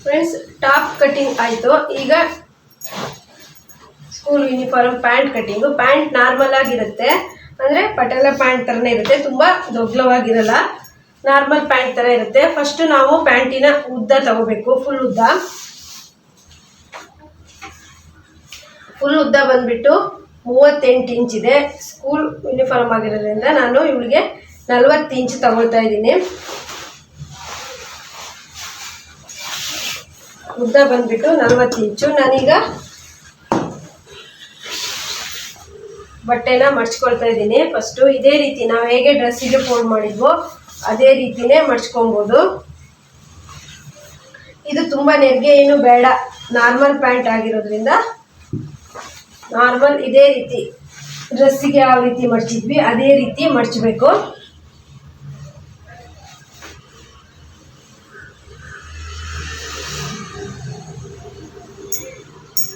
Friends, top cutting ಆಯಿತು. ಈಗ school uniform pant cutting. Pant normal ಆಗಿರುತ್ತೆ, ಅಂದರೆ ಪಟೇಲ ಪ್ಯಾಂಟ್ ಥರನೇ ಇರುತ್ತೆ, ತುಂಬ ದೊಗ್ಲವಾಗಿರಲ್ಲ, ನಾರ್ಮಲ್ ಪ್ಯಾಂಟ್ ಥರ ಇರುತ್ತೆ. ಫಸ್ಟ್ ನಾವು ಪ್ಯಾಂಟಿನ ಉದ್ದ ತಗೋಬೇಕು. ಫುಲ್ ಉದ್ದ ಬಂದ್ಬಿಟ್ಟು 38 ಇಂಚ್ ಇದೆ. ಸ್ಕೂಲ್ ಯೂನಿಫಾರ್ಮ್ ಆಗಿರೋದ್ರಿಂದ ನಾನು ಇವಳಿಗೆ 40 ಇಂಚ್ ತಗೊಳ್ತಾ ಇದ್ದೀನಿ. ಉದ್ದ ಬಂದ್ಬಿಟ್ಟು 40 ಇಂಚು. ನಾನೀಗ ಬಟ್ಟೆನ ಮಡ್ಚ್ಕೊಳ್ತಾ ಇದ್ದೀನಿ. ಫಸ್ಟು ಇದೇ ರೀತಿ ನಾವು ಹೇಗೆ ಡ್ರೆಸ್ಸಿಗೆ ಫೋಲ್ಡ್ ಮಾಡಿದ್ವೋ ಅದೇ ರೀತಿನೇ ಮಡ್ಚ್ಕೊಬೋದು. ಇದು ತುಂಬ ನೆರಿಗೆ ಏನು ಬೇಡ, ನಾರ್ಮಲ್ ಪ್ಯಾಂಟ್ ಆಗಿರೋದ್ರಿಂದ ನಾರ್ಮಲ್ ಇದೇ ರೀತಿ ಡ್ರೆಸ್ಸಿಗೆ ಯಾವ ರೀತಿ ಮಡ್ಚಿದ್ವಿ ಅದೇ ರೀತಿ ಮಡ್ಚಬೇಕು.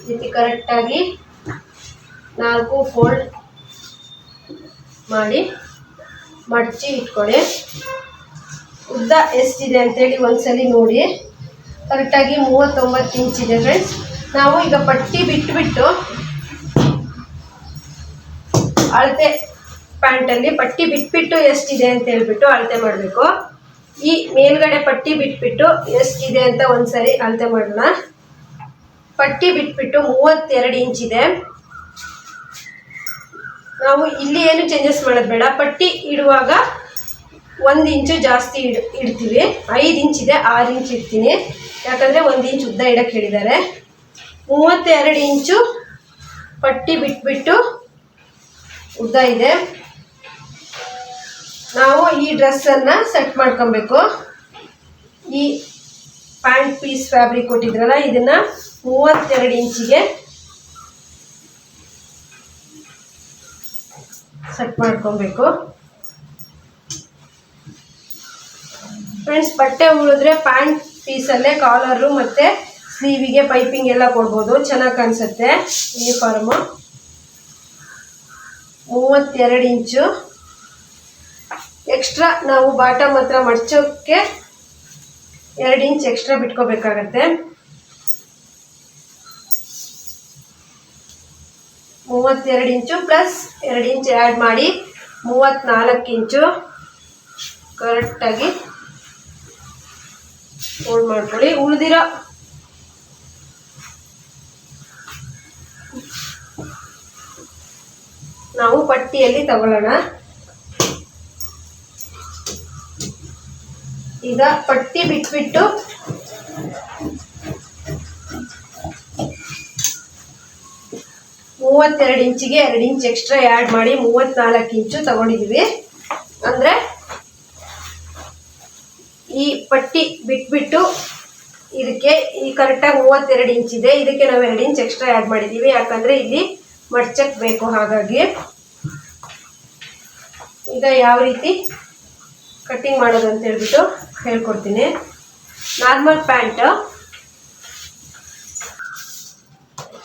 ರೀತಿ ಕರೆಕ್ಟಾಗಿ 4 ಫೋಲ್ಡ್ ಮಾಡಿ ಮಡಚಿ ಇಟ್ಕೊಳ್ಳಿ. ಉದ್ದ ಎಷ್ಟಿದೆ ಅಂತೇಳಿ ಒಂದ್ಸಲಿ ನೋಡಿ. ಕರೆಕ್ಟಾಗಿ 39 ಇಂಚ್ ಇದೆ ಫ್ರೆಂಡ್ಸ್. ನಾವು ಈಗ ಪಟ್ಟಿ ಬಿಟ್ಟು ಅಳತೆ ಪ್ಯಾಂಟಲ್ಲಿ ಪಟ್ಟಿ ಬಿಟ್ಬಿಟ್ಟು ಎಷ್ಟಿದೆ ಅಂತ ಹೇಳ್ಬಿಟ್ಟು ಅಳತೆ ಮಾಡಬೇಕು. ಈ ಮೇಲ್ಗಡೆ ಪಟ್ಟಿ ಬಿಟ್ಬಿಟ್ಟು ಎಷ್ಟಿದೆ ಅಂತ ಒಂದ್ಸರಿ ಅಳತೆ ಮಾಡೋಣ. ಪಟ್ಟಿ ಬಿಟ್ಬಿಟ್ಟು 32 ಇಂಚ್ ಇದೆ. ನಾವು ಇಲ್ಲಿ ಏನು ಚೇಂಜಸ್ ಮಾಡೋದು ಬೇಡ. ಪಟ್ಟಿ ಇಡುವಾಗ 1 ಇಂಚು ಜಾಸ್ತಿ ಇಡ್ತೀವಿ. 5 ಇಂಚ್ ಇದೆ, 6 ಇಂಚ್ ಇಡ್ತೀನಿ, ಯಾಕಂದರೆ 1 ಇಂಚ್ ಉದ್ದ ಇಡಕ್ಕೆ ಹೇಳಿದ್ದಾರೆ. 32 ಇಂಚು ಪಟ್ಟಿ ಬಿಟ್ಬಿಟ್ಟು ಉದ್ದ ಇದೆ. ನಾವು ಈ ಡ್ರೆಸ್ಸನ್ನು ಸೆಟ್ ಮಾಡ್ಕೊಬೇಕು. ಈ ಪ್ಯಾಂಟ್ ಪೀಸ್ ಫ್ಯಾಬ್ರಿಕ್ ಕೊಟ್ಟಿದ್ರಲ್ಲ, ಇದನ್ನು 32 ಇಂಚಿಗೆ ಸೆಟ್ ಮಾಡ್ಕೊಬೇಕು. ಫ್ರೆಂಡ್ಸ್, ಬಟ್ಟೆ ಉಳಿದ್ರೆ ಪ್ಯಾಂಟ್ ಪೀಸಲ್ಲೇ ಕಾಲರು ಮತ್ತು ಸ್ಲೀವಿಗೆ ಪೈಪಿಂಗ್ ಎಲ್ಲ ಕೊಡ್ಬೋದು, ಚೆನ್ನಾಗಿ ಕಾಣಿಸುತ್ತೆ ಯೂನಿಫಾರ್ಮು. 32 ಇಂಚು ಎಕ್ಸ್ಟ್ರಾ ನಾವು ಬಾಟಮ್ ಹತ್ರ ಮಡ್ಚೋಕ್ಕೆ 2 ಇಂಚ್ ಎಕ್ಸ್ಟ್ರಾ ಬಿಟ್ಕೋಬೇಕಾಗತ್ತೆ. 32 ಇಂಚು ಪ್ಲಸ್ 2 ಇಂಚ್ ಆ್ಯಡ್ ಮಾಡಿ 34 ಇಂಚು ಕರೆಕ್ಟಾಗಿ ಫೋಲ್ಡ್ ಮಾಡ್ಕೊಳ್ಳಿ. ಉಳಿದಿರೋ ನಾವು ಪಟ್ಟಿಯಲ್ಲಿ ತಗೊಳ್ಳೋಣ. ಈಗ ಪಟ್ಟಿ ಬಿಟ್ಬಿಟ್ಟು ಮೂವತ್ತೆರಡು ಇಂಚಿಗೆ 2 ಇಂಚ್ ಎಕ್ಸ್ಟ್ರಾ ಆ್ಯಡ್ ಮಾಡಿ 34 ಇಂಚು ತಗೊಂಡಿದ್ದೀವಿ. ಅಂದರೆ ಈ ಪಟ್ಟಿ ಬಿಟ್ಬಿಟ್ಟು ಇದಕ್ಕೆ ಈ ಕರೆಕ್ಟಾಗಿ 32 ಇಂಚ್ ಇದೆ, ಇದಕ್ಕೆ ನಾವು 2 ಇಂಚ್ ಎಕ್ಸ್ಟ್ರಾ ಆ್ಯಡ್ ಮಾಡಿದ್ದೀವಿ, ಯಾಕಂದರೆ ಇಲ್ಲಿ ಮಡ್ಚಕ್ಕೆ ಬೇಕು. ಹಾಗಾಗಿ ಈಗ ಯಾವ ರೀತಿ ಕಟ್ಟಿಂಗ್ ಮಾಡೋದು ಅಂತ ಹೇಳ್ಬಿಟ್ಟು ಹೇಳ್ಕೊಡ್ತೀನಿ. ನಾರ್ಮಲ್ ಪ್ಯಾಂಟ್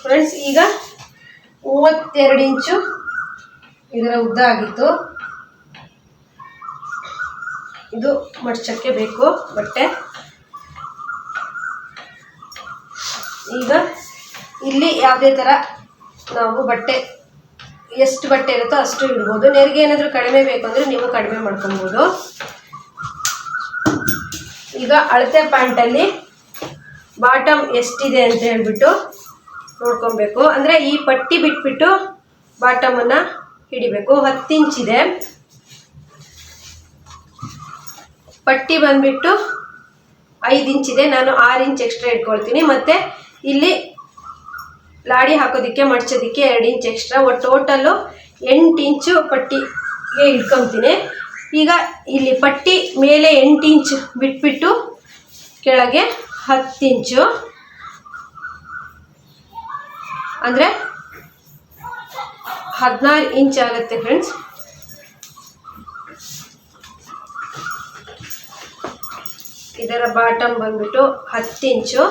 ಫ್ರೆಂಡ್ಸ್, ಈಗ 32 ಇಂಚು ಇದರ ಉದ್ದ ಆಗಿತ್ತು. ಇದು ಮಡ್ಚಕ್ಕೆ ಬೇಕು ಬಟ್ಟೆ. ಈಗ ಇಲ್ಲಿ ಯಾವುದೇ ಥರ ನಾವು ಬಟ್ಟೆ ಎಷ್ಟು ಬಟ್ಟೆ ಇರುತ್ತೋ ಅಷ್ಟು ಇಡ್ಬೋದು. ನೆರಿಗೆ ಏನಾದರೂ ಕಡಿಮೆ ಬೇಕು ಅಂದರೆ ನೀವು ಕಡಿಮೆ ಮಾಡ್ಕೊಬೋದು. ಈಗ ಅಳತೆ ಪ್ಯಾಂಟಲ್ಲಿ ಬಾಟಮ್ ಎಷ್ಟಿದೆ ಅಂತ ಹೇಳ್ಬಿಟ್ಟು ನೋಡ್ಕೊಬೇಕು. ಅಂದರೆ ಈ ಪಟ್ಟಿ ಬಿಟ್ಬಿಟ್ಟು ಬಾಟಮನ್ನು ಹಿಡಿಬೇಕು. 10 ಇಂಚಿದೆ. ಪಟ್ಟಿ ಬಂದ್ಬಿಟ್ಟು 5 ಇಂಚಿದೆ, ನಾನು 6 ಇಂಚ್ ಎಕ್ಸ್ಟ್ರಾ ಇಟ್ಕೊಳ್ತೀನಿ. ಮತ್ತು ಇಲ್ಲಿ ಲಾಡಿ ಹಾಕೋದಕ್ಕೆ ಮಡ್ಚೋದಕ್ಕೆ 2 ಇಂಚ್ ಎಕ್ಸ್ಟ್ರಾ, ಟೋಟಲ್ಲು 8 ಇಂಚು ಪಟ್ಟಿಗೆ ಇಟ್ಕೊತೀನಿ. ಈಗ ಇಲ್ಲಿ ಪಟ್ಟಿ ಮೇಲೆ 8 ಇಂಚ್ ಬಿಟ್ಬಿಟ್ಟು ಕೆಳಗೆ 10 ಇಂಚು, ಅಂದರೆ 16 ಇಂಚ್ ಆಗುತ್ತೆ ಫ್ರೆಂಡ್ಸ್. ಇದರ ಬಾಟಮ್ ಬಂದ್ಬಿಟ್ಟು 10 ಇಂಚು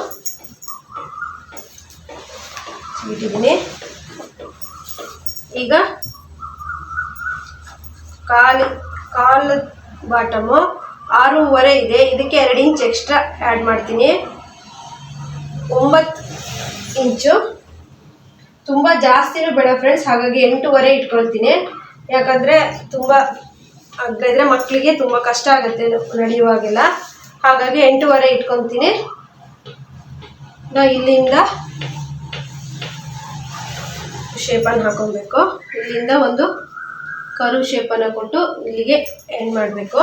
ಬಿಟ್ಟಿದ್ದೀನಿ. ಈಗ ಕಾಲು ಬಾಟಮು 6.5 ಇದೆ, ಇದಕ್ಕೆ 2 ಇಂಚ್ ಎಕ್ಸ್ಟ್ರಾ ಆ್ಯಡ್ ಮಾಡ್ತೀನಿ. 9 ಇಂಚು. ತುಂಬ ಜಾಸ್ತಿನೂ ಬೇಡ ಫ್ರೆಂಡ್ಸ್, ಹಾಗಾಗಿ 8.5 ಇಟ್ಕೊಳ್ತೀನಿ. ಯಾಕಂದರೆ ತುಂಬ ಅಗ್ಗ ಇದ್ರೆ ಮಕ್ಕಳಿಗೆ ತುಂಬ ಕಷ್ಟ ಆಗುತ್ತೆ ನಡೆಯುವಾಗೆಲ್ಲ, ಹಾಗಾಗಿ 8.5 ಇಟ್ಕೊತೀನಿ. ಇಲ್ಲಿಂದ ಶೇಪನ್ನು ಹಾಕೊಬೇಕು. ಇಲ್ಲಿಂದ ಒಂದು ಕರು ಶೇಪನ್ನು ಕೊಟ್ಟು ಇಲ್ಲಿಗೆ ಎಂಡ್ ಮಾಡಬೇಕು.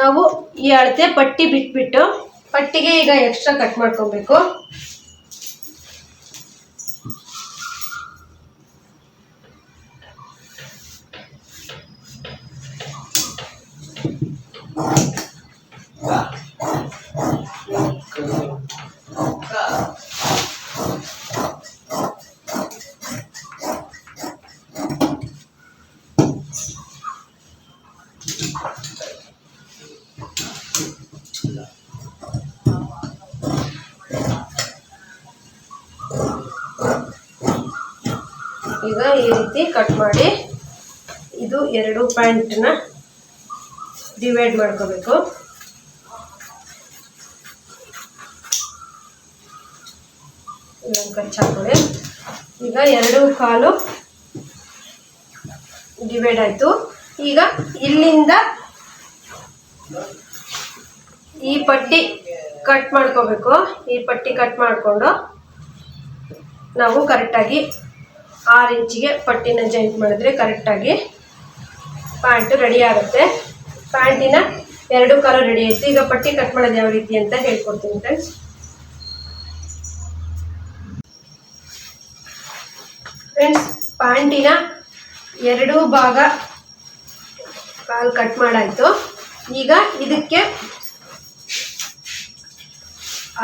ನಾವು ಈ ಅಳತೆ ಪಟ್ಟಿ ಬಿಟ್ಬಿಟ್ಟು ಪಟ್ಟಿಗೆ ಈಗ ಎಕ್ಸ್ಟ್ರಾ ಕಟ್ ಮಾಡ್ಕೊಬೇಕು. ಈಗ ಈ ರೀತಿ ಕಟ್ ಮಾಡಿ ಇದು 2 ಪ್ಯಾಂಟ್ನ ಡಿವೈಡ್ ಮಾಡ್ಕೋಬೇಕು. ಇದನ್ನು ಕಚ್ ಹಾಕೊಳ್ಳಿ. ಈಗ 2 ಕಾಲು ಡಿವೈಡ್ ಆಯಿತು. ಈಗ ಇಲ್ಲಿಂದ ಈ ಪಟ್ಟಿ ಕಟ್ ಮಾಡ್ಕೋಬೇಕು. ಈ ಪಟ್ಟಿ ಕಟ್ ಮಾಡಿಕೊಂಡು ನಾವು ಕರೆಕ್ಟಾಗಿ 6 ಇಂಚಿಗೆ ಪಟ್ಟಿನ ಜಾಯಿಂಟ್ ಮಾಡಿದ್ರೆ ಕರೆಕ್ಟಾಗಿ ಪ್ಯಾಂಟ್ ರೆಡಿ ಆಗುತ್ತೆ. ಪ್ಯಾಂಟಿನ 2 ಕಾಲು ರೆಡಿ ಆಯಿತು. ಈಗ ಪಟ್ಟಿ ಕಟ್ ಮಾಡೋದು ಯಾವ ರೀತಿ ಅಂತ ಹೇಳ್ಕೊಡ್ತೀನಿ ಫ್ರೆಂಡ್ಸ್. ಪ್ಯಾಂಟಿನ 2 ಭಾಗ ಕಾಲು ಕಟ್ ಮಾಡಾಯಿತು. ಈಗ ಇದಕ್ಕೆ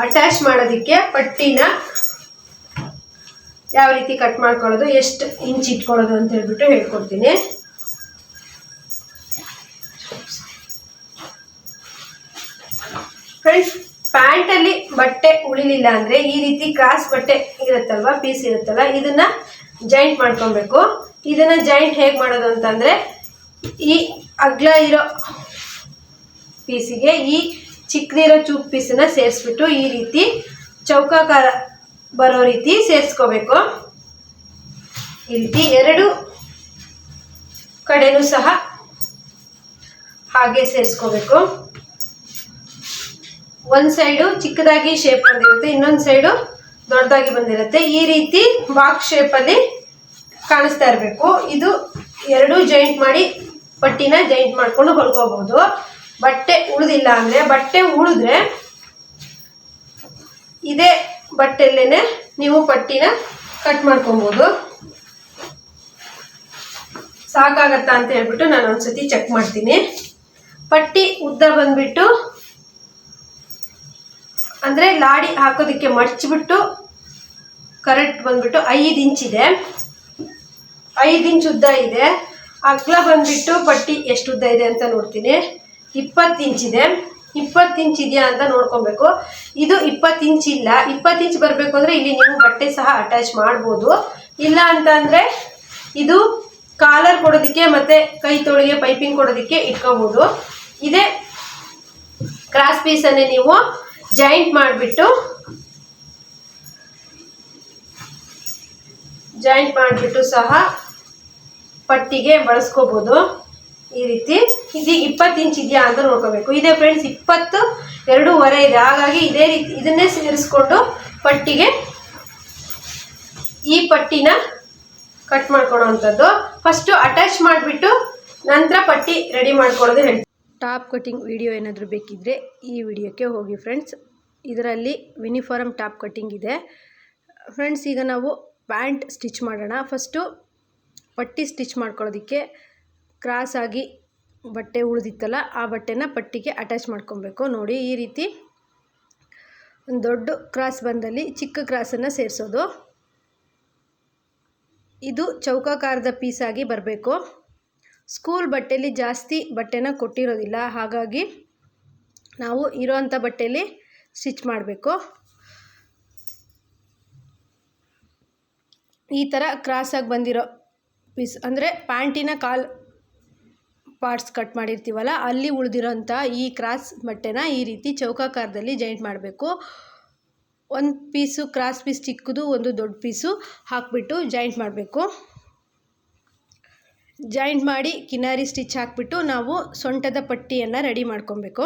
ಅಟ್ಯಾಚ್ ಮಾಡೋದಕ್ಕೆ ಪಟ್ಟಿನ ಯಾವ ರೀತಿ ಕಟ್ ಮಾಡ್ಕೊಳ್ಳೋದು, ಎಷ್ಟು ಇಂಚ್ ಇಟ್ಕೊಳ್ಳೋದು ಅಂತ ಹೇಳ್ಬಿಟ್ಟು ಹೇಳ್ಕೊಡ್ತೀನಿ. ಫ್ರೆಂಡ್ಸ್, ಪ್ಯಾಂಟಲ್ಲಿ ಬಟ್ಟೆ ಉಳಿಲಿಲ್ಲ ಅಂದರೆ ಈ ರೀತಿ ಕ್ರಾಸ್ ಬಟ್ಟೆ ಇರುತ್ತಲ್ವ, ಪೀಸ್ ಇರುತ್ತಲ್ಲ, ಇದನ್ನು ಜಾಯಿಂಟ್ ಮಾಡ್ಕೊಬೇಕು. ಇದನ್ನು ಜಾಯಿಂಟ್ ಹೇಗೆ ಮಾಡೋದು ಅಂತಂದರೆ ಈ ಅಗ್ಲ ಇರೋ ಪೀಸಿಗೆ ಈ ಚಿಕ್ಕದಿರೋ ಚೂಪ್ ಪೀಸನ್ನು ಸೇರಿಸ್ಬಿಟ್ಟು ಈ ರೀತಿ ಚೌಕಾಕಾರ ಬರೋ ರೀತಿ ಸೇರಿಸ್ಕೋಬೇಕು. ಈ ರೀತಿ 2 ಕಡೆನೂ ಸಹ ಹಾಗೆ ಸೇರಿಸ್ಕೋಬೇಕು. ಒಂದು ಸೈಡು ಚಿಕ್ಕದಾಗಿ ಶೇಪ್ ಬಂದಿರುತ್ತೆ, ಇನ್ನೊಂದು ಸೈಡು ದೊಡ್ಡದಾಗಿ ಬಂದಿರುತ್ತೆ. ಈ ರೀತಿ ಬಾಕ್ಸ್ ಶೇಪಲ್ಲಿ ಕಾಣಿಸ್ತಾ ಇರಬೇಕು. ಇದು 2 ಜಾಯಿಂಟ್ ಮಾಡಿ ಪಟ್ಟಿನ ಜಾಯಿಂಟ್ ಮಾಡ್ಕೊಂಡು ಹೊಲ್ಕೋಬಹುದು. ಬಟ್ಟೆ ಉಳಿದಿಲ್ಲ ಅಂದರೆ, ಬಟ್ಟೆ ಉಳಿದ್ರೆ ಇದೇ ಬಟ್ಟೆಯಲ್ಲೇನೆ ನೀವು ಪಟ್ಟಿನ ಕಟ್ ಮಾಡ್ಕೊಬೋದು. ಸಾಕಾಗತ್ತಾ ಅಂತ ಹೇಳ್ಬಿಟ್ಟು ನಾನು ಒಂದ್ಸತಿ ಚೆಕ್ ಮಾಡ್ತೀನಿ. ಪಟ್ಟಿ ಉದ್ದ ಬಂದ್ಬಿಟ್ಟು ಅಂದರೆ ಲಾಡಿ ಹಾಕೋದಕ್ಕೆ ಮಡ್ಚಿಬಿಟ್ಟು ಕರೆಕ್ಟ್ ಬಂದ್ಬಿಟ್ಟು 5 ಇಂಚಿದೆ. 5 ಇಂಚ್ ಉದ್ದ ಇದೆ. ಅಗಲ ಬಂದ್ಬಿಟ್ಟು ಪಟ್ಟಿ ಎಷ್ಟು ಉದ್ದ ಇದೆ ಅಂತ ನೋಡ್ತೀನಿ. 20 ಇಂಚಿದೆ. 20 ಇಂಚ್ ಇದೆಯಾ ಅಂತ ನೋಡ್ಕೊಬೇಕು. ಇದು 20 ಇಂಚ್ ಇಲ್ಲ. 20 ಇಂಚ್ ಬರಬೇಕು ಅಂದರೆ ಇಲ್ಲಿ ನೀವು ಬಟ್ಟೆ ಸಹ ಅಟ್ಯಾಚ್ ಮಾಡ್ಬೋದು. ಇಲ್ಲ ಅಂತ ಅಂದರೆ ಇದು ಕಾಲರ್ ಕೊಡೋದಕ್ಕೆ ಮತ್ತು ಕೈ ತೊಳಿಗೆ ಪೈಪಿಂಗ್ ಕೊಡೋದಕ್ಕೆ ಇಟ್ಕೋಬೋದು. ಇದೇ ಕ್ರಾಸ್ ಪೀಸನ್ನೇ ನೀವು ಜಾಯಿಂಟ್ ಮಾಡಿಬಿಟ್ಟು ಸಹ ಪಟ್ಟಿಗೆ ಬಳಸ್ಕೋಬೋದು. ಈ ರೀತಿ ಇದೀಗ 20 ಇಂಚ್ ಇದೆಯಾ ಅಂತ ನೋಡ್ಕೋಬೇಕು. ಇದೇ ಫ್ರೆಂಡ್ಸ್ 22.5 ಇದೆ. ಹಾಗಾಗಿ ಇದೇ ರೀತಿ ಇದನ್ನೇ ಸೇರಿಸ್ಕೊಂಡು ಪಟ್ಟಿಗೆ ಈ ಪಟ್ಟಿನ ಕಟ್ ಮಾಡ್ಕೊಳ್ಳೋ ಅಂಥದ್ದು. ಫಸ್ಟು ಅಟ್ಯಾಚ್ ಮಾಡಿಬಿಟ್ಟು ನಂತರ ಪಟ್ಟಿ ರೆಡಿ ಮಾಡ್ಕೊಳ್ಳೋದು ಹೇಳ್ತೀನಿ. ಟಾಪ್ ಕಟಿಂಗ್ ವಿಡಿಯೋ ಏನಾದರೂ ಬೇಕಿದ್ದರೆ ಈ ವಿಡಿಯೋಕ್ಕೆ ಹೋಗಿ ಫ್ರೆಂಡ್ಸ್. ಇದರಲ್ಲಿ ಯೂನಿಫಾರ್ಮ್ ಟಾಪ್ ಕಟಿಂಗ್ ಇದೆ ಫ್ರೆಂಡ್ಸ್. ಈಗ ನಾವು ಪ್ಯಾಂಟ್ ಸ್ಟಿಚ್ ಮಾಡೋಣ. ಫಸ್ಟು ಪಟ್ಟಿ ಸ್ಟಿಚ್ ಮಾಡ್ಕೊಳ್ಳೋದಕ್ಕೆ ಕ್ರಾಸಾಗಿ ಬಟ್ಟೆ ಉಳಿದಿತ್ತಲ್ಲ, ಆ ಬಟ್ಟೆನ ಪಟ್ಟಿಗೆ ಅಟ್ಯಾಚ್ ಮಾಡ್ಕೊಬೇಕು. ನೋಡಿ, ಈ ರೀತಿ ಒಂದು ದೊಡ್ಡ ಕ್ರಾಸ್ ಬಂದಲ್ಲಿ ಚಿಕ್ಕ ಕ್ರಾಸನ್ನು ಸೇರಿಸೋದು. ಇದು ಚೌಕಾಕಾರದ ಪೀಸಾಗಿ ಬರಬೇಕು. ಸ್ಕೂಲ್ ಬಟ್ಟೆಯಲ್ಲಿ ಜಾಸ್ತಿ ಬಟ್ಟೆನ ಕೊಟ್ಟಿರೋದಿಲ್ಲ, ಹಾಗಾಗಿ ನಾವು ಇರೋವಂಥ ಬಟ್ಟೆಯಲ್ಲಿ ಸ್ಟಿಚ್ ಮಾಡಬೇಕು. ಈ ಥರ ಕ್ರಾಸಾಗಿ ಬಂದಿರೋ ಪೀಸ್ ಅಂದರೆ ಪ್ಯಾಂಟಿನ ಕಾಲು ಪಾರ್ಟ್ಸ್ ಕಟ್ ಮಾಡಿರ್ತೀವಲ್ಲ, ಅಲ್ಲಿ ಉಳಿದಿರೋಂಥ ಈ ಕ್ರಾಸ್ ಬಟ್ಟೆನ ಈ ರೀತಿ ಚೌಕಾಕಾರದಲ್ಲಿ ಜಾಯಿಂಟ್ ಮಾಡಬೇಕು. ಒಂದು ಪೀಸು ಕ್ರಾಸ್ ಪೀಸ್ ಚಿಕ್ಕದು, ಒಂದು ದೊಡ್ಡ ಪೀಸು ಹಾಕಿಬಿಟ್ಟು ಜಾಯಿಂಟ್ ಮಾಡಬೇಕು. ಜಾಯಿಂಟ್ ಮಾಡಿ ಕಿನಾರಿ ಸ್ಟಿಚ್ ಹಾಕಿಬಿಟ್ಟು ನಾವು ಸೊಂಟದ ಪಟ್ಟಿಯನ್ನು ರೆಡಿ ಮಾಡ್ಕೊಬೇಕು.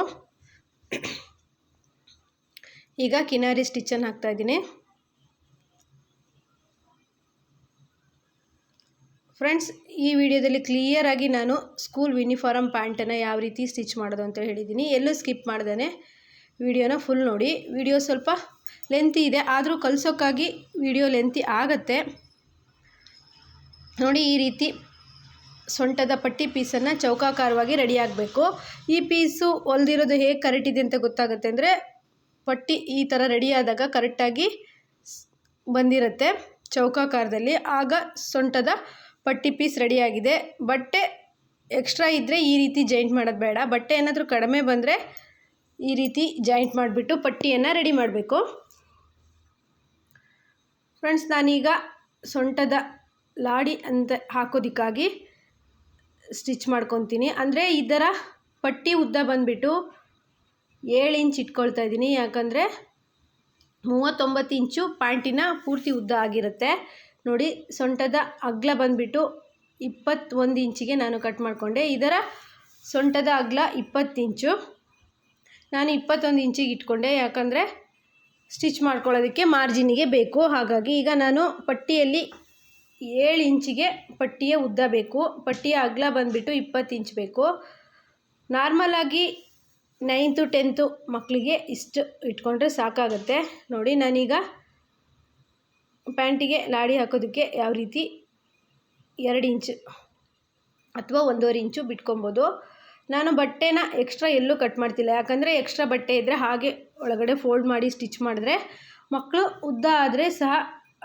ಈಗ ಕಿನಾರಿ ಸ್ಟಿಚ್ಚನ್ನು ಹಾಕ್ತಾಯಿದ್ದೀನಿ. ಫ್ರೆಂಡ್ಸ್, ಈ ವಿಡಿಯೋದಲ್ಲಿ ಕ್ಲಿಯರಾಗಿ ನಾನು ಸ್ಕೂಲ್ ಯೂನಿಫಾರ್ಮ್ ಪ್ಯಾಂಟನ್ನು ಯಾವ ರೀತಿ ಸ್ಟಿಚ್ ಮಾಡೋದು ಅಂತ ಹೇಳಿದ್ದೀನಿ. ಎಲ್ಲೂ ಸ್ಕಿಪ್ ಮಾಡ್ದೇ ವಿಡಿಯೋನ ಫುಲ್ ನೋಡಿ. ವಿಡಿಯೋ ಸ್ವಲ್ಪ ಲೆಂತಿ ಇದೆ, ಆದರೂ ಕಲಿಸೋಕ್ಕಾಗಿ ವಿಡಿಯೋ ಲೆಂತಿ ಆಗುತ್ತೆ ನೋಡಿ. ಈ ರೀತಿ ಸೊಂಟದ ಪಟ್ಟಿ ಪೀಸನ್ನು ಚೌಕಾಕಾರವಾಗಿ ರೆಡಿ ಆಗಬೇಕು. ಈ ಪೀಸು ಹೊಲ್ದಿರೋದು ಹೇಗೆ ಕರೆಕ್ಟಿದೆ ಅಂತ ಗೊತ್ತಾಗುತ್ತೆ ಅಂದರೆ, ಪಟ್ಟಿ ಈ ಥರ ರೆಡಿ ಆದಾಗ ಕರೆಕ್ಟಾಗಿ ಬಂದಿರುತ್ತೆ ಚೌಕಾಕಾರದಲ್ಲಿ. ಆಗ ಸೊಂಟದ ಪಟ್ಟಿ ಪೀಸ್ ರೆಡಿಯಾಗಿದೆ. ಬಟ್ಟೆ ಎಕ್ಸ್ಟ್ರಾ ಇದ್ದರೆ ಈ ರೀತಿ ಜಾಯಿಂಟ್ ಮಾಡೋದು ಬೇಡ. ಬಟ್ಟೆ ಏನಾದರೂ ಕಡಿಮೆ ಬಂದರೆ ಈ ರೀತಿ ಜಾಯಿಂಟ್ ಮಾಡಿಬಿಟ್ಟು ಪಟ್ಟಿಯನ್ನು ರೆಡಿ ಮಾಡಬೇಕು. ಫ್ರೆಂಡ್ಸ್, ನಾನೀಗ ಸೊಂಟದ ಲಾಡಿ ಅಂತ ಹಾಕೋದಕ್ಕಾಗಿ ಸ್ಟಿಚ್ ಮಾಡ್ಕೊತೀನಿ. ಅಂದರೆ ಇದರ ಪಟ್ಟಿ ಉದ್ದ ಬಂದುಬಿಟ್ಟು 7 ಇಂಚ್ ಇಟ್ಕೊಳ್ತಾ ಇದ್ದೀನಿ. ಯಾಕಂದರೆ 39 ಇಂಚು ಪ್ಯಾಂಟಿನ ಪೂರ್ತಿ ಉದ್ದ ಆಗಿರುತ್ತೆ ನೋಡಿ. ಸೊಂಟದ ಅಗಲ ಬಂದುಬಿಟ್ಟು 21 ಇಂಚಿಗೆ ನಾನು ಕಟ್ ಮಾಡಿಕೊಂಡೆ. ಇದರ ಸೊಂಟದ ಅಗಲ 20 ಇಂಚು, ನಾನು 21 ಇಂಚಿಗೆ ಇಟ್ಕೊಂಡೆ. ಯಾಕಂದರೆ ಸ್ಟಿಚ್ ಮಾಡ್ಕೊಳ್ಳೋದಕ್ಕೆ ಮಾರ್ಜಿನಿಗೆ ಬೇಕು. ಹಾಗಾಗಿ ಈಗ ನಾನು ಪಟ್ಟಿಯಲ್ಲಿ 7 ಇಂಚಿಗೆ ಪಟ್ಟಿಯ ಉದ್ದ ಬೇಕು. ಪಟ್ಟಿಯ ಅಗಲ ಬಂದುಬಿಟ್ಟು 20 ಇಂಚ್ ಬೇಕು. ನಾರ್ಮಲಾಗಿ 9th 10th ಮಕ್ಕಳಿಗೆ ಇಷ್ಟು ಇಟ್ಕೊಂಡ್ರೆ ಸಾಕಾಗುತ್ತೆ ನೋಡಿ. ನಾನೀಗ ಪ್ಯಾಂಟಿಗೆ ಲಾಡಿ ಹಾಕೋದಕ್ಕೆ ಯಾವ ರೀತಿ 2 ಇಂಚ್ ಅಥವಾ 1.5 ಇಂಚು ಬಿಟ್ಕೊಬೋದು. ನಾನು ಬಟ್ಟೆನ ಎಕ್ಸ್ಟ್ರಾ ಎಲ್ಲೂ ಕಟ್ ಮಾಡ್ತಿಲ್ಲ. ಯಾಕಂದರೆ ಎಕ್ಸ್ಟ್ರಾ ಬಟ್ಟೆ ಇದ್ದರೆ ಹಾಗೆ ಒಳಗಡೆ ಫೋಲ್ಡ್ ಮಾಡಿ ಸ್ಟಿಚ್ ಮಾಡಿದ್ರೆ ಮಕ್ಕಳು ಉದ್ದ ಆದರೆ ಸಹ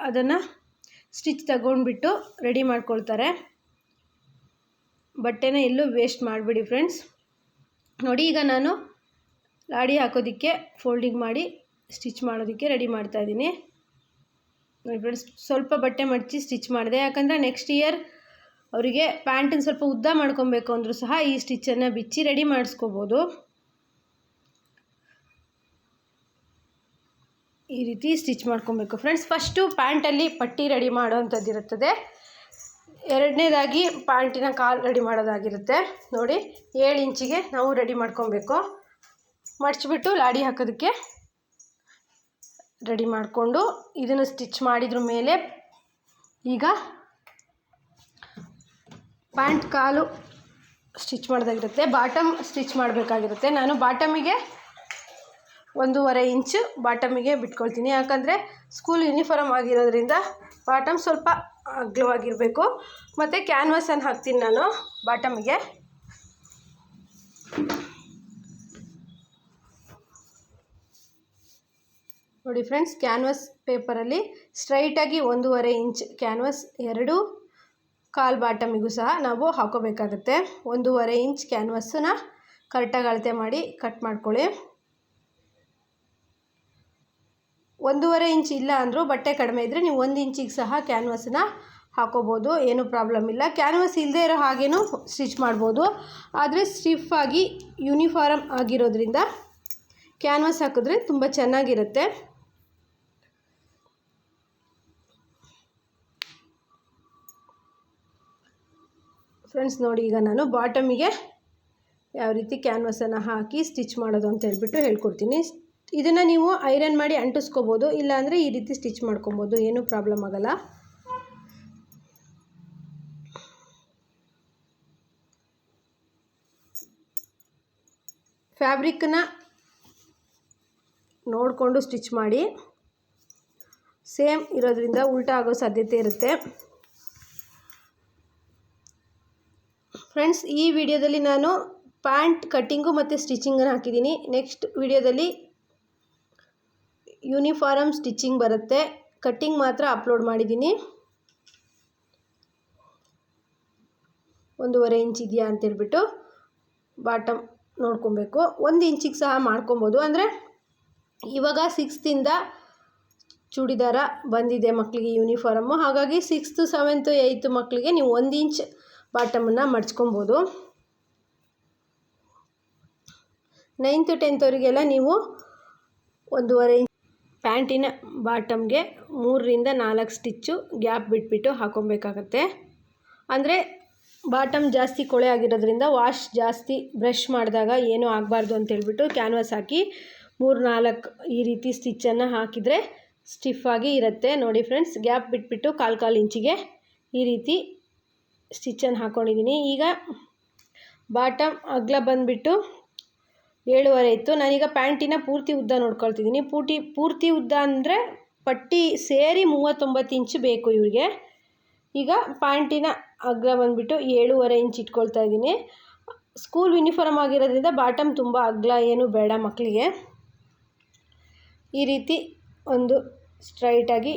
ಅದನ್ನು ಸ್ಟಿಚ್ ತಗೊಂಡ್ಬಿಟ್ಟು ರೆಡಿ ಮಾಡ್ಕೊಳ್ತಾರೆ. ಬಟ್ಟೆನ ಎಲ್ಲೂ ವೇಸ್ಟ್ ಮಾಡಿಬಿಡಿ ಫ್ರೆಂಡ್ಸ್ ನೋಡಿ. ಈಗ ನಾನು ಲಾಡಿ ಹಾಕೋದಕ್ಕೆ ಫೋಲ್ಡಿಂಗ್ ಮಾಡಿ ಸ್ಟಿಚ್ ಮಾಡೋದಕ್ಕೆ ರೆಡಿ ಮಾಡ್ತಾಯಿದ್ದೀನಿ ನೋಡಿ ಫ್ರೆಂಡ್ಸ್. ಸ್ವಲ್ಪ ಬಟ್ಟೆ ಮಡಚಿ ಸ್ಟಿಚ್ ಮಾಡಿದೆ. ಯಾಕಂದರೆ ನೆಕ್ಸ್ಟ್ ಇಯರ್ ಅವರಿಗೆ ಪ್ಯಾಂಟನ್ನು ಸ್ವಲ್ಪ ಉದ್ದ ಮಾಡ್ಕೊಬೇಕು ಅಂದರೂ ಸಹ ಈ ಸ್ಟಿಚ್ಚನ್ನು ಬಿಚ್ಚಿ ರೆಡಿ ಮಾಡಿಸ್ಕೋಬೋದು. ಈ ರೀತಿ ಸ್ಟಿಚ್ ಮಾಡ್ಕೊಬೇಕು ಫ್ರೆಂಡ್ಸ್. ಫಸ್ಟು ಪ್ಯಾಂಟಲ್ಲಿ ಪಟ್ಟಿ ರೆಡಿ ಮಾಡೋವಂಥದ್ದು ಇರುತ್ತದೆ. ಎರಡನೇದಾಗಿ ಪ್ಯಾಂಟಿನ ಕಾಲು ರೆಡಿ ಮಾಡೋದಾಗಿರುತ್ತೆ ನೋಡಿ. 7 ಇಂಚಿಗೆ ನಾವು ರೆಡಿ ಮಾಡ್ಕೊಬೇಕು. ಮಡಚಿಬಿಟ್ಟು ಲಾಡಿ ಹಾಕೋದಕ್ಕೆ ರೆಡಿ ಮಾಡಿಕೊಂಡು ಇದನ್ನು ಸ್ಟಿಚ್ ಮಾಡಿದ್ರ ಮೇಲೆ ಈಗ ಪ್ಯಾಂಟ್ ಕಾಲು ಸ್ಟಿಚ್ ಮಾಡೋದಾಗಿರುತ್ತೆ. ಬಾಟಮ್ ಸ್ಟಿಚ್ ಮಾಡಬೇಕಾಗಿರುತ್ತೆ. ನಾನು ಬಾಟಮಿಗೆ 1.5 ಇಂಚು ಬಾಟಮಿಗೆ ಬಿಟ್ಕೊಳ್ತೀನಿ. ಯಾಕಂದರೆ ಸ್ಕೂಲ್ ಯೂನಿಫಾರ್ಮ್ ಆಗಿರೋದ್ರಿಂದ ಬಾಟಮ್ ಸ್ವಲ್ಪ ಅಗಲವಾಗಿರಬೇಕು. ಮತ್ತು ಕ್ಯಾನ್ವಾಸನ್ನು ಹಾಕ್ತೀನಿ ನಾನು ಬಾಟಮಿಗೆ. ನೋಡಿ ಫ್ರೆಂಡ್ಸ್, ಕ್ಯಾನ್ವಾಸ್ ಪೇಪರಲ್ಲಿ ಸ್ಟ್ರೈಟಾಗಿ 1.5 ಇಂಚ್ ಕ್ಯಾನ್ವಾಸ್ 2 ಕಾಲು ಬಾಟಮಿಗೂ ಸಹ ನಾವು ಹಾಕೋಬೇಕಾಗುತ್ತೆ. 1.5 ಇಂಚ್ ಕ್ಯಾನ್ವಾಸನ್ನ ಕರೆಕ್ಟಾಗಿ ಅಳತೆ ಮಾಡಿ ಕಟ್ ಮಾಡ್ಕೊಳ್ಳಿ. 1.5 ಇಂಚ್ ಇಲ್ಲ ಅಂದರೂ ಬಟ್ಟೆ ಕಡಿಮೆ ಇದ್ದರೆ ನೀವು 1 ಇಂಚಿಗೆ ಸಹ ಕ್ಯಾನ್ವಾಸನ್ನ ಹಾಕೋಬೋದು, ಏನೂ ಪ್ರಾಬ್ಲಮ್ ಇಲ್ಲ. ಕ್ಯಾನ್ವಾಸ್ ಇಲ್ಲದೆ ಇರೋ ಹಾಗೇನೂ ಸ್ಟಿಚ್ ಮಾಡ್ಬೋದು. ಆದರೆ ಸ್ಟಿಫಾಗಿ ಯೂನಿಫಾರ್ಮ್ ಆಗಿರೋದ್ರಿಂದ ಕ್ಯಾನ್ವಾಸ್ ಹಾಕಿದ್ರೆ ತುಂಬ ಚೆನ್ನಾಗಿರುತ್ತೆ. ಫ್ರೆಂಡ್ಸ್ ನೋಡಿ, ಈಗ ನಾನು ಬಾಟಮಿಗೆ ಯಾವ ರೀತಿ ಕ್ಯಾನ್ವಾಸನ್ನು ಹಾಕಿ ಸ್ಟಿಚ್ ಮಾಡೋದು ಅಂತ ಹೇಳ್ಕೊಡ್ತೀನಿ. ಇದನ್ನು ನೀವು ಐರನ್ ಮಾಡಿ ಅಂಟಿಸ್ಕೋಬೋದು, ಇಲ್ಲಾಂದರೆ ಈ ರೀತಿ ಸ್ಟಿಚ್ ಮಾಡ್ಕೊಬೋದು, ಏನೂ ಪ್ರಾಬ್ಲಮ್ ಆಗಲ್ಲ. ಫ್ಯಾಬ್ರಿಕ್ನ ನೋಡಿಕೊಂಡು ಸ್ಟಿಚ್ ಮಾಡಿ. ಸೇಮ್ ಇರೋದ್ರಿಂದ ಉಲ್ಟಾ ಆಗೋ ಸಾಧ್ಯತೆ ಇರುತ್ತೆ. ಫ್ರೆಂಡ್ಸ್, ಈ ವಿಡಿಯೋದಲ್ಲಿ ನಾನು ಪ್ಯಾಂಟ್ ಕಟ್ಟಿಂಗು ಮತ್ತು ಸ್ಟಿಚಿಂಗನ್ನು ಹಾಕಿದ್ದೀನಿ. ನೆಕ್ಸ್ಟ್ ವಿಡಿಯೋದಲ್ಲಿ ಯೂನಿಫಾರ್ಮ್ ಸ್ಟಿಚಿಂಗ್ ಬರುತ್ತೆ. ಕಟ್ಟಿಂಗ್ ಮಾತ್ರ ಅಪ್ಲೋಡ್ ಮಾಡಿದ್ದೀನಿ. 1.5 ಇಂಚ್ ಇದೆಯಾ ಅಂತೇಳ್ಬಿಟ್ಟು ಬಾಟಮ್ ನೋಡ್ಕೊಬೇಕು. 1 ಇಂಚಿಗೆ ಸಹ ಮಾಡ್ಕೊಬೋದು. ಅಂದರೆ ಇವಾಗ 6th ಇಂದ ಚೂಡಿದಾರ ಬಂದಿದೆ ಮಕ್ಕಳಿಗೆ ಯೂನಿಫಾರ್ಮು. ಹಾಗಾಗಿ 6th 7th 8th ಮಕ್ಕಳಿಗೆ ನೀವು 1 ಇಂಚ್ ಬಾಟಮನ್ನು ಮಡ್ಚ್ಕೊಬೋದು. 9th 10th ಅವರಿಗೆಲ್ಲ ನೀವು 1.5 ಇಂಚ್ ಪ್ಯಾಂಟಿನ ಬಾಟಮ್ಗೆ 3ರಿಂದ 4 ಸ್ಟಿಚ್ಚು ಗ್ಯಾಪ್ ಬಿಟ್ಬಿಟ್ಟು ಹಾಕೊಬೇಕಾಗತ್ತೆ. ಅಂದರೆ ಬಾಟಮ್ ಜಾಸ್ತಿ ಕೊಳೆ ಆಗಿರೋದ್ರಿಂದ ವಾಶ್ ಜಾಸ್ತಿ ಬ್ರಷ್ ಮಾಡಿದಾಗ ಏನೂ ಆಗಬಾರ್ದು ಅಂತೇಳ್ಬಿಟ್ಟು ಕ್ಯಾನ್ವಾಸ್ ಹಾಕಿ 3-4 ಈ ರೀತಿ ಸ್ಟಿಚ್ಚನ್ನು ಹಾಕಿದರೆ ಸ್ಟಿಫಾಗಿ ಇರುತ್ತೆ. ನೋಡಿ ಫ್ರೆಂಡ್ಸ್, ಗ್ಯಾಪ್ ಬಿಟ್ಬಿಟ್ಟು 1/4 ಇಂಚಿಗೆ ಈ ರೀತಿ ಸ್ಟಿಚ್ಚನ್ನು ಹಾಕ್ಕೊಂಡಿದ್ದೀನಿ. ಈಗ ಬಾಟಮ್ ಅಗಲ ಬಂದುಬಿಟ್ಟು 7.5 ಇತ್ತು. ನಾನೀಗ ಪ್ಯಾಂಟಿನ ಪೂರ್ತಿ ಉದ್ದ ನೋಡ್ಕೊಳ್ತಿದ್ದೀನಿ. ಪೂರ್ತಿ ಉದ್ದ ಅಂದರೆ ಪಟ್ಟಿ ಸೇರಿ 39 ಇಂಚು ಬೇಕು ಇವರಿಗೆ. ಈಗ ಪ್ಯಾಂಟಿನ ಅಗಲ ಬಂದುಬಿಟ್ಟು 7.5 ಇಂಚ್ ಇಟ್ಕೊಳ್ತಾ ಇದ್ದೀನಿ. ಸ್ಕೂಲ್ ಯೂನಿಫಾರ್ಮ್ ಆಗಿರೋದ್ರಿಂದ ಬಾಟಮ್ ತುಂಬ ಅಗಲ ಏನು ಬೇಡ ಮಕ್ಕಳಿಗೆ. ಈ ರೀತಿ ಒಂದು ಸ್ಟ್ರೈಟಾಗಿ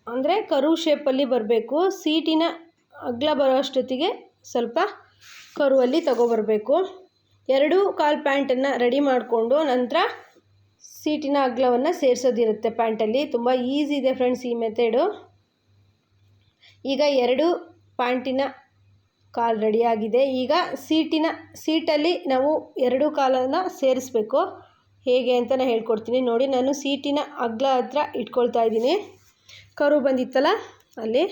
ಅಂದರೆ ಕರು ಶೇಪಲ್ಲಿ ಬರಬೇಕು. ಸೀಟಿನ ಅಗಲ ಬರೋ ಅಷ್ಟೊತ್ತಿಗೆ ಸ್ವಲ್ಪ ಕರುವಲ್ಲಿ ತಗೊಬರಬೇಕು. 2/4 ಪ್ಯಾಂಟನ್ನು ರೆಡಿ ಮಾಡಿಕೊಂಡು ನಂತರ ಸೀಟಿನ ಅಗಲವನ್ನು ಸೇರಿಸೋದಿರುತ್ತೆ ಪ್ಯಾಂಟಲ್ಲಿ. ತುಂಬ ಈಸಿ ಇದೆ ಫ್ರೆಂಡ್ಸ್ ಈ ಮೆಥಡು. ಈಗ 2 ಪ್ಯಾಂಟಿನ ಕಾಲು ರೆಡಿಯಾಗಿದೆ. ಈಗ ಸೀಟಲ್ಲಿ ನಾವು 2 ಕಾಲನ್ನು ಸೇರಿಸ್ಬೇಕು. ಹೇಗೆ ಅಂತ ನಾನು ಹೇಳ್ಕೊಡ್ತೀನಿ ನೋಡಿ. ನಾನು ಸೀಟಿನ ಅಗಲ ಹತ್ರ ಇಟ್ಕೊಳ್ತಾ ಇದ್ದೀನಿ. ಕರು ಬಂದಿತ್ತಲ್ಲ ಅಲ್ಲಿ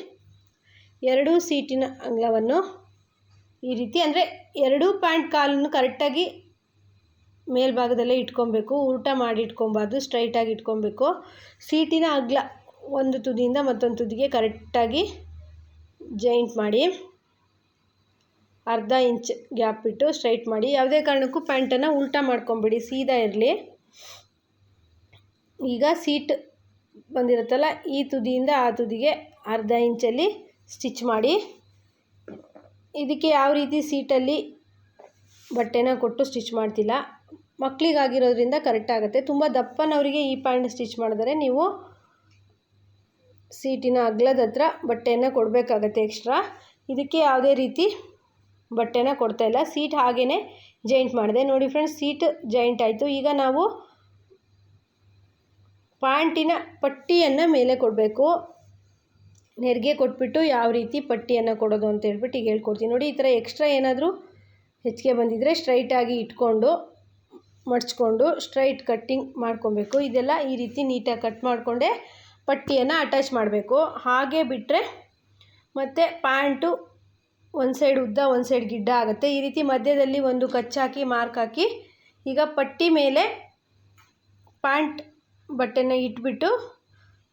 2 ಸೀಟಿನ ಅಗಲವನ್ನು ಈ ರೀತಿ ಅಂದರೆ 2 ಪ್ಯಾಂಟ್ ಕಾಲನ್ನು ಕರೆಕ್ಟಾಗಿ ಮೇಲ್ಭಾಗದಲ್ಲೇ ಇಟ್ಕೊಬೇಕು. ಉಲ್ಟಾ ಮಾಡಿ ಇಟ್ಕೊಬಾರ್ದು, ಸ್ಟ್ರೈಟಾಗಿ ಇಟ್ಕೊಬೇಕು. ಸೀಟಿನ ಅಗಲ ಒಂದು ತುದಿಯಿಂದ ಮತ್ತೊಂದು ತುದಿಗೆ ಕರೆಕ್ಟಾಗಿ ಜಾಯಿಂಟ್ ಮಾಡಿ 1/2 ಇಂಚ್ ಗ್ಯಾಪ್ ಬಿಟ್ಟು ಸ್ಟ್ರೈಟ್ ಮಾಡಿ. ಯಾವುದೇ ಕಾರಣಕ್ಕೂ ಪ್ಯಾಂಟನ್ನು ಉಲ್ಟಾ ಮಾಡ್ಕೊಂಬಿಡಿ, ಸೀದಾ ಇರಲಿ. ಈಗ ಸೀಟ್ ಬಂದಿರುತ್ತಲ್ಲ ಈ ತುದಿಯಿಂದ ಆ ತುದಿಗೆ 1/2 ಇಂಚಲ್ಲಿ ಸ್ಟಿಚ್ ಮಾಡಿ. ಇದಕ್ಕೆ ಯಾವ ರೀತಿ ಸೀಟಲ್ಲಿ ಬಟ್ಟೆನ ಕೊಟ್ಟು ಸ್ಟಿಚ್ ಮಾಡ್ತಿಲ್ಲ, ಮಕ್ಕಳಿಗಾಗಿರೋದ್ರಿಂದ ಕರೆಕ್ಟ್ ಆಗುತ್ತೆ. ತುಂಬ ದಪ್ಪನವರಿಗೆ ಈ ಪ್ಯಾಂಟ್ ಸ್ಟಿಚ್ ಮಾಡಿದರೆ ನೀವು ಸೀಟಿನ ಅಗಲದ ಹತ್ರ ಬಟ್ಟೆಯನ್ನು ಕೊಡಬೇಕಾಗತ್ತೆ ಎಕ್ಸ್ಟ್ರಾ. ಇದಕ್ಕೆ ಯಾವುದೇ ರೀತಿ ಬಟ್ಟೆನ ಕೊಡ್ತಾಯಿಲ್ಲ, ಸೀಟ್ ಹಾಗೇ ಜಾಯಿಂಟ್ ಮಾಡಿದೆ. ನೋಡಿ ಫ್ರೆಂಡ್ಸ್, ಸೀಟ್ ಜಾಯಿಂಟ್ ಆಯಿತು. ಈಗ ನಾವು ಪ್ಯಾಂಟಿನ ಪಟ್ಟಿಯನ್ನು ಮೇಲೆ ಕೊಡಬೇಕು. ನೆರಿಗೆ ಕೊಟ್ಬಿಟ್ಟು ಯಾವ ರೀತಿ ಪಟ್ಟಿಯನ್ನು ಕೊಡೋದು ಅಂತ ಹೇಳ್ಬಿಟ್ಟು ಈಗ ಹೇಳ್ಕೊಡ್ತೀನಿ ನೋಡಿ. ಈ ಥರ ಎಕ್ಸ್ಟ್ರಾ ಏನಾದರೂ ಹೆಚ್ಚಿಗೆ ಬಂದಿದ್ದರೆ ಸ್ಟ್ರೈಟಾಗಿ ಇಟ್ಕೊಂಡು ಮಡ್ಚ್ಕೊಂಡು ಸ್ಟ್ರೈಟ್ ಕಟ್ಟಿಂಗ್ ಮಾಡ್ಕೊಬೇಕು. ಇದೆಲ್ಲ ಈ ರೀತಿ ನೀಟಾಗಿ ಕಟ್ ಮಾಡಿಕೊಂಡೆ ಪಟ್ಟಿಯನ್ನು ಅಟ್ಯಾಚ್ ಮಾಡಬೇಕು. ಹಾಗೆ ಬಿಟ್ಟರೆ ಮತ್ತು ಪ್ಯಾಂಟು ಒಂದು ಸೈಡ್ ಉದ್ದ ಒಂದು ಸೈಡ್ ಗಿಡ್ಡ ಆಗುತ್ತೆ. ಈ ರೀತಿ ಮಧ್ಯದಲ್ಲಿ ಒಂದು ಕಚ್ಚಾಕಿ ಮಾರ್ಕ್ ಹಾಕಿ ಈಗ ಪಟ್ಟಿ ಮೇಲೆ ಪ್ಯಾಂಟ್ ಬಟ್ಟೆನ ಇಟ್ಬಿಟ್ಟು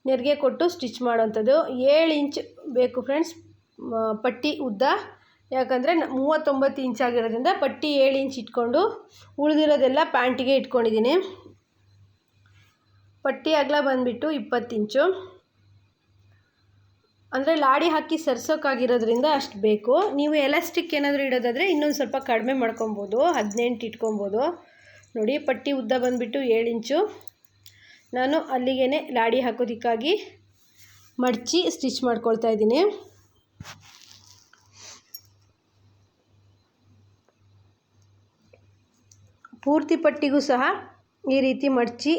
ನೆರಿಗೆ ಕೊಟ್ಟು ಸ್ಟಿಚ್ ಮಾಡೋವಂಥದ್ದು. 7 ಇಂಚ್ ಬೇಕು ಫ್ರೆಂಡ್ಸ್ ಪಟ್ಟಿ ಉದ್ದ. ಯಾಕಂದರೆ 39 ಇಂಚ್ ಆಗಿರೋದ್ರಿಂದ ಪಟ್ಟಿ 7 ಇಂಚ್ ಇಟ್ಕೊಂಡು ಉಳಿದಿರೋದೆಲ್ಲ ಪ್ಯಾಂಟಿಗೆ ಇಟ್ಕೊಂಡಿದ್ದೀನಿ. ಪಟ್ಟಿ ಅಗಲ ಬಂದುಬಿಟ್ಟು 20 ಇಂಚು. ಅಂದರೆ ಲಾಡಿ ಹಾಕಿ ಸರ್ಸೋಕ್ಕಾಗಿರೋದ್ರಿಂದ ಅಷ್ಟು ಬೇಕು. ನೀವು ಎಲಾಸ್ಟಿಕ್ ಏನಾದರೂ ಇಡೋದಾದರೆ ಇನ್ನೊಂದು ಸ್ವಲ್ಪ ಕಡಿಮೆ ಮಾಡ್ಕೊಬೋದು, 18 ಇಟ್ಕೊಬೋದು. ನೋಡಿ, ಪಟ್ಟಿ ಉದ್ದ ಬಂದುಬಿಟ್ಟು 7 ಇಂಚು. ನಾನು ಅಲ್ಲಿಗೆ ಲಾಡಿ ಹಾಕೋದಕ್ಕಾಗಿ ಮಡಚಿ ಸ್ಟಿಚ್ ಮಾಡ್ಕೊಳ್ತಾ ಇದ್ದೀನಿ. ಪೂರ್ತಿ ಪಟ್ಟಿಗೂ ಸಹ ಈ ರೀತಿ ಮಡಚಿ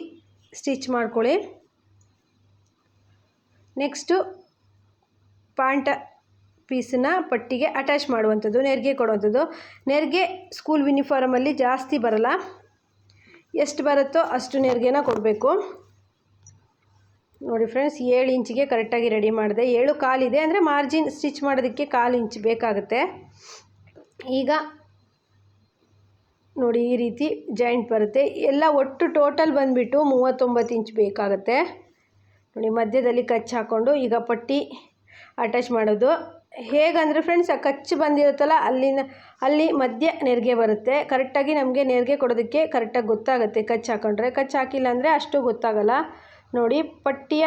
ಸ್ಟಿಚ್ ಮಾಡ್ಕೊಳ್ಳಿ. ನೆಕ್ಸ್ಟು ಪ್ಯಾಂಟ್ ಪೀಸನ್ನ ಪಟ್ಟಿಗೆ ಅಟ್ಯಾಚ್ ಮಾಡುವಂಥದ್ದು, ನೆರಿಗೆ ಕೊಡುವಂಥದ್ದು. ನೆರಿಗೆ ಸ್ಕೂಲ್ ಯೂನಿಫಾರ್ಮಲ್ಲಿ ಜಾಸ್ತಿ ಬರಲ್ಲ, ಎಷ್ಟು ಬರುತ್ತೋ ಅಷ್ಟು ನೆರಿಗೆನ ಕೊಡಬೇಕು. ನೋಡಿ ಫ್ರೆಂಡ್ಸ್, 7 ಇಂಚಿಗೆ ಕರೆಕ್ಟಾಗಿ ರೆಡಿ ಮಾಡಿದೆ. 7.25 ಇದೆ ಅಂದರೆ ಮಾರ್ಜಿನ್ ಸ್ಟಿಚ್ ಮಾಡೋದಕ್ಕೆ 1/4 ಇಂಚ್ ಬೇಕಾಗುತ್ತೆ. ಈಗ ನೋಡಿ ಈ ರೀತಿ ಜಾಯಿಂಟ್ ಬರುತ್ತೆ. ಎಲ್ಲ ಒಟ್ಟು ಟೋಟಲ್ ಬಂದುಬಿಟ್ಟು 39 ಇಂಚ್ ಬೇಕಾಗುತ್ತೆ. ನೋಡಿ, ಮಧ್ಯದಲ್ಲಿ ಕಚ್ ಹಾಕ್ಕೊಂಡು ಈಗ ಪಟ್ಟಿ ಅಟ್ಯಾಚ್ ಮಾಡೋದು. ಹೇಗಂದರೆ ಫ್ರೆಂಡ್ಸ್, ಆ ಕಚ್ಚು ಬಂದಿರುತ್ತಲ್ಲ ಅಲ್ಲಿ ಮಧ್ಯ ನೆರಿಗೆ ಬರುತ್ತೆ. ಕರೆಕ್ಟಾಗಿ ನಮಗೆ ನೆರಿಗೆ ಕೊಡೋದಕ್ಕೆ ಕರೆಕ್ಟಾಗಿ ಗೊತ್ತಾಗುತ್ತೆ ಕಚ್ ಹಾಕೊಂಡ್ರೆ. ಕಚ್ ಹಾಕಿಲ್ಲ ಅಂದರೆ ಅಷ್ಟು ಗೊತ್ತಾಗಲ್ಲ. ನೋಡಿ, ಪಟ್ಟಿಯ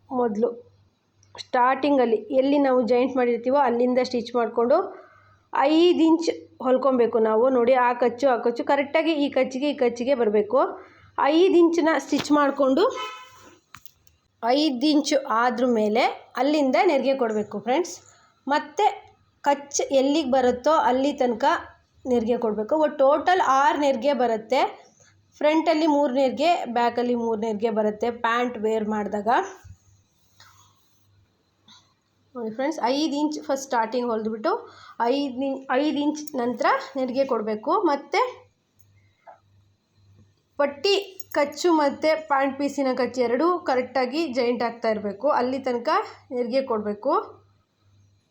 ಮೊದಲು ಸ್ಟಾರ್ಟಿಂಗಲ್ಲಿ ಎಲ್ಲಿ ನಾವು ಜಾಯಿಂಟ್ ಮಾಡಿರ್ತೀವೋ ಅಲ್ಲಿಂದ ಸ್ಟಿಚ್ ಮಾಡಿಕೊಂಡು 5 ಇಂಚ್ ಹೊಲ್ಕೊಬೇಕು ನಾವು. ನೋಡಿ, ಆ ಕಚ್ಚು ಕರೆಕ್ಟಾಗಿ ಈ ಕಚ್ಚಿಗೆ ಬರಬೇಕು. 5 ಇಂಚನ್ನ ಸ್ಟಿಚ್ ಮಾಡಿಕೊಂಡು 5 ಇಂಚು ಆದ್ರ ಮೇಲೆ ಅಲ್ಲಿಂದ ನೆರಿಗೆ ಕೊಡಬೇಕು ಫ್ರೆಂಡ್ಸ್. ಮತ್ತು ಕಚ್ ಎಲ್ಲಿಗೆ ಬರುತ್ತೋ ಅಲ್ಲಿ ತನಕ ನೆರಿಗೆ ಕೊಡಬೇಕು. ಒಟ್ಟು ಟೋಟಲ್ 6 ನೆರಿಗೆ ಬರುತ್ತೆ. ಫ್ರಂಟಲ್ಲಿ 3 ನೆರಿಗೆ, ಬ್ಯಾಕಲ್ಲಿ 3 ನೆರಿಗೆ ಬರುತ್ತೆ ಪ್ಯಾಂಟ್ ವೇರ್ ಮಾಡಿದಾಗ. ನೋಡಿ ಫ್ರೆಂಡ್ಸ್, 5 ಇಂಚ್ ಫಸ್ಟ್ ಸ್ಟಾರ್ಟಿಂಗ್ ಹೊಲಿದ್ಬಿಟ್ಟು 5 ಇಂಚ್ ನಂತರ ನೆರಿಗೆ ಕೊಡಬೇಕು. ಮತ್ತು ಪಟ್ಟಿ ಕಚ್ಚು ಮತ್ತು ಪ್ಯಾಂಟ್ ಪೀಸಿನ ಕಚ್ಚು ಎರಡೂ ಕರೆಕ್ಟಾಗಿ ಜಾಯಿಂಟ್ ಆಗ್ತಾ ಇರಬೇಕು. ಅಲ್ಲಿ ತನಕ ನೆರಿಗೆ ಕೊಡಬೇಕು.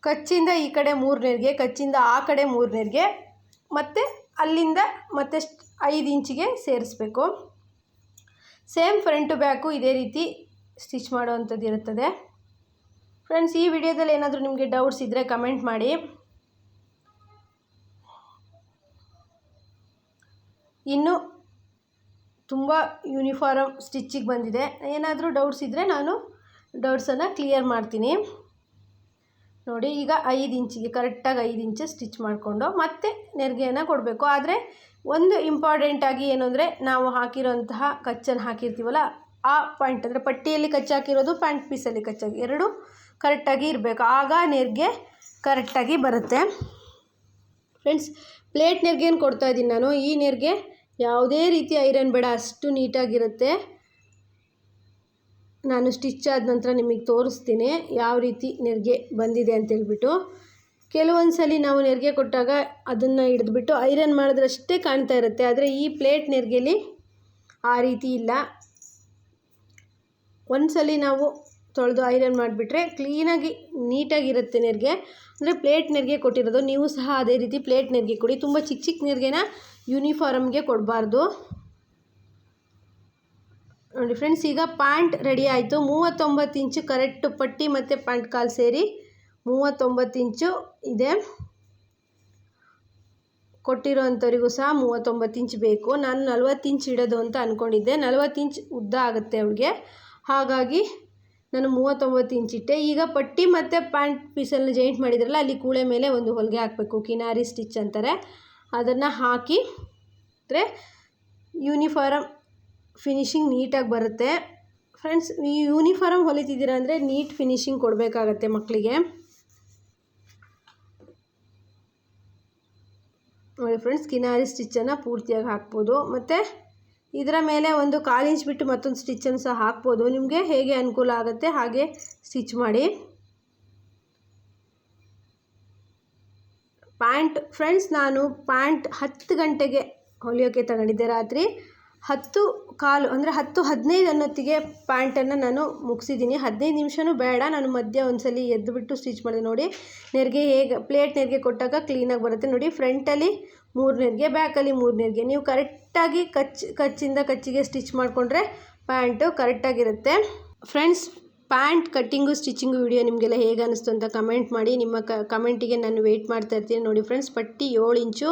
ಕಚ್ಚಿಂದ ಈ ಕಡೆ 3 ನೆರಿಗೆ, ಕಚ್ಚಿಂದ ಆ ಕಡೆ 3 ನೆರಿಗೆ, ಮತ್ತು ಅಲ್ಲಿಂದ ಮತ್ತೆ 5 ಇಂಚಿಗೆ ಸೇರಿಸ್ಬೇಕು. ಸೇಮ್ ಫ್ರಂಟು ಬ್ಯಾಕು ಇದೇ ರೀತಿ ಸ್ಟಿಚ್ ಮಾಡುವಂಥದ್ದು ಇರುತ್ತದೆ. ಫ್ರೆಂಡ್ಸ್, ಈ ವಿಡಿಯೋದಲ್ಲಿ ಏನಾದರೂ ನಿಮಗೆ ಡೌಟ್ಸ್ ಇದ್ದರೆ ಕಮೆಂಟ್ ಮಾಡಿ. ಇನ್ನು ತುಂಬ ಯೂನಿಫಾರ್ಮ್ ಸ್ಟಿಚ್ಚಿಗೆ ಬಂದಿದೆ. ಏನಾದರೂ ಡೌಟ್ಸ್ ಇದ್ದರೆ ನಾನು ಡೌಟ್ಸನ್ನು ಕ್ಲಿಯರ್ ಮಾಡ್ತೀನಿ. ನೋಡಿ, ಈಗ 5 ಇಂಚಿಗೆ ಕರೆಕ್ಟಾಗಿ 5 ಇಂಚು ಸ್ಟಿಚ್ ಮಾಡಿಕೊಂಡು ಮತ್ತೆ ನೆರಿಗೆಯನ್ನು ಕೊಡಬೇಕು. ಆದರೆ ಒಂದು ಇಂಪಾರ್ಟೆಂಟಾಗಿ ಏನು ಅಂದರೆ, ನಾವು ಹಾಕಿರೋಂತಹ ಕಚ್ಚನ್ನು ಹಾಕಿರ್ತೀವಲ್ಲ, ಆ ಪಾಯಿಂಟ್ ಅಂದರೆ ಪಟ್ಟಿಯಲ್ಲಿ ಕಚ್ಚು ಹಾಕಿರೋದು, ಪ್ಯಾಂಟ್ ಪೀಸಲ್ಲಿ ಕಚ್ಚಾಗಿ ಎರಡೂ ಕರೆಕ್ಟಾಗಿ ಇರಬೇಕು. ಆಗ ನೆರಿಗೆ ಕರೆಕ್ಟಾಗಿ ಬರುತ್ತೆ. ಫ್ರೆಂಡ್ಸ್, ಪ್ಲೇಟ್ ನೆರಿಗೆಯನ್ನು ಕೊಡ್ತಾಯಿದ್ದೀನಿ ನಾನು. ಈ ನೆರಿಗೆ ಯಾವುದೇ ರೀತಿ ಐರನ್ ಬೇಡ, ಅಷ್ಟು ನೀಟಾಗಿರುತ್ತೆ. ನಾನು ಸ್ಟಿಚ್ ಆದ ನಂತರ ನಿಮಗೆ ತೋರಿಸ್ತೀನಿ ಯಾವ ರೀತಿ ನೆರಿಗೆ ಬಂದಿದೆ ಅಂತೇಳ್ಬಿಟ್ಟು. ಕೆಲವೊಂದು ಸಲ ನಾವು ನೆರಿಗೆ ಕೊಟ್ಟಾಗ ಅದನ್ನು ಹಿಡಿದ್ಬಿಟ್ಟು ಐರನ್ ಮಾಡಿದ್ರಷ್ಟೇ ಕಾಣ್ತಾ ಇರುತ್ತೆ. ಆದರೆ ಈ ಪ್ಲೇಟ್ ನೆರಿಗೆಲಿ ಆ ರೀತಿ ಇಲ್ಲ. ಒಂದು ಸಲ ನಾವು ತೊಳೆದು ಐರನ್ ಮಾಡಿಬಿಟ್ರೆ ಕ್ಲೀನಾಗಿ ನೀಟಾಗಿರುತ್ತೆ ನೆರಿಗೆ. ಅಂದರೆ ಪ್ಲೇಟ್ ನೆರಿಗೆ ಕೊಟ್ಟಿರೋದು. ನೀವು ಸಹ ಅದೇ ರೀತಿ ಪ್ಲೇಟ್ ನೆರಿಗೆ ಕೊಡಿ. ತುಂಬ ಚಿಕ್ಕ ಚಿಕ್ಕ ನೆರಿಗೆನ ಯೂನಿಫಾರ್ಮ್ಗೆ ಕೊಡಬಾರ್ದು. ನೋಡಿ ಫ್ರೆಂಡ್ಸ್, ಈಗ ಪ್ಯಾಂಟ್ ರೆಡಿ ಆಯಿತು. 39 ಇಂಚು ಕರೆಕ್ಟು ಪಟ್ಟಿ ಮತ್ತು ಪ್ಯಾಂಟ್ ಕಾಲು ಸೇರಿ 39 ಇಂಚು ಇದೆ. ಕೊಟ್ಟಿರೋ ಅಂಥವರಿಗೂ ಸಹ 39 ಇಂಚ್ ಬೇಕು. ನಾನು 40 ಇಂಚ್ ಇಡೋದು ಅಂತ ಅಂದ್ಕೊಂಡಿದ್ದೆ. 40 ಇಂಚ್ ಉದ್ದ ಆಗುತ್ತೆ ಅವಳಿಗೆ, ಹಾಗಾಗಿ ನಾನು 39 ಇಂಚ್ ಇಟ್ಟೆ. ಈಗ ಪಟ್ಟಿ ಮತ್ತು ಪ್ಯಾಂಟ್ ಪೀಸನ್ನು ಜಾಯಿಂಟ್ ಮಾಡಿದ್ರಲ್ಲ, ಅಲ್ಲಿ ಕೂಳೆ ಮೇಲೆ ಒಂದು ಹೊಲಿಗೆ ಹಾಕಬೇಕು. ಕಿನಾರಿ ಸ್ಟಿಚ್ ಅಂತಾರೆ. ಅದನ್ನು ಹಾಕಿ ಅಂದರೆ ಯೂನಿಫಾರಮ್ ಫಿನಿಶಿಂಗ್ ನೀಟಾಗಿ ಬರುತ್ತೆ. ಫ್ರೆಂಡ್ಸ್, ಈ ಯೂನಿಫಾರ್ಮ್ ಹೊಲಿತಿದ್ದೀರಾ ಅಂದರೆ ನೀಟ್ ಫಿನಿಶಿಂಗ್ ಕೊಡಬೇಕಾಗತ್ತೆ ಮಕ್ಕಳಿಗೆ. ನೋಡಿ ಫ್ರೆಂಡ್ಸ್, ಕಿನಾರಿ ಸ್ಟಿಚ್ಚನ್ನು ಪೂರ್ತಿಯಾಗಿ ಹಾಕ್ಬೋದು. ಮತ್ತು ಇದರ ಮೇಲೆ ಒಂದು 1/4 ಇಂಚ್ ಬಿಟ್ಟು ಮತ್ತೊಂದು ಸ್ಟಿಚ್ಚನ್ನು ಸಹ ಹಾಕ್ಬೋದು. ನಿಮಗೆ ಹೇಗೆ ಅನುಕೂಲ ಆಗುತ್ತೆ ಹಾಗೆ ಸ್ಟಿಚ್ ಮಾಡಿ. ಪ್ಯಾಂಟ್ ಫ್ರೆಂಡ್ಸ್, ನಾನು ಪ್ಯಾಂಟ್ 10 ಗಂಟೆಗೆ ಹೊಲಿಯೋಕ್ಕೆ ತಗೊಂಡಿದ್ದೆ. ರಾತ್ರಿ 10:15 ಅಂದರೆ 10:15 ಅನ್ನೊತ್ತಿಗೆ ಪ್ಯಾಂಟನ್ನು ನಾನು ಮುಗಿಸಿದ್ದೀನಿ. 15 ನಿಮಿಷವೂ ಬೇಡ, ನಾನು ಮಧ್ಯೆ ಒಂದು ಎದ್ದುಬಿಟ್ಟು ಸ್ಟಿಚ್ ಮಾಡಿದೆ. ನೋಡಿ ನೆರಿಗೆ ಹೇಗೆ ಪ್ಲೇಟ್ ನೆರಿಗೆ ಕೊಟ್ಟಾಗ ಕ್ಲೀನಾಗಿ ಬರುತ್ತೆ. ನೋಡಿ, ಫ್ರಂಟಲ್ಲಿ 3 ನೆರಿಗೆ, ಬ್ಯಾಕಲ್ಲಿ 3 ನೆರಿಗೆ. ನೀವು ಕರೆಕ್ಟಾಗಿ ಕಚ್ಚಿಂದ ಕಚ್ಚಿಗೆ ಸ್ಟಿಚ್ ಮಾಡಿಕೊಂಡ್ರೆ ಪ್ಯಾಂಟು ಕರೆಕ್ಟಾಗಿರುತ್ತೆ. Friends, pant cutting stitching video ನಿಮಗೆಲ್ಲ ಹೇಗೆ ಅನ್ನಿಸ್ತು ಅಂತ ಕಮೆಂಟ್ ಮಾಡಿ. ನಿಮ್ಮ ಕಮೆಂಟಿಗೆ ನಾನು ವೆಯ್ಟ್ ಮಾಡ್ತಾ ಇರ್ತೀನಿ. ನೋಡಿ ಫ್ರೆಂಡ್ಸ್, ಪಟ್ಟಿ 7 ಇಂಚು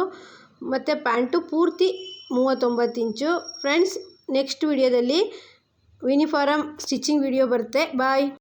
ಮತ್ತು ಪ್ಯಾಂಟು ಪೂರ್ತಿ 39 ಇಂಚು. ಫ್ರೆಂಡ್ಸ್, ನೆಕ್ಸ್ಟ್ ವಿಡಿಯೋದಲ್ಲಿ ಯೂನಿಫಾರಮ್ ಸ್ಟಿಚಿಂಗ್ ವಿಡಿಯೋ ಬರುತ್ತೆ. ಬಾಯ್.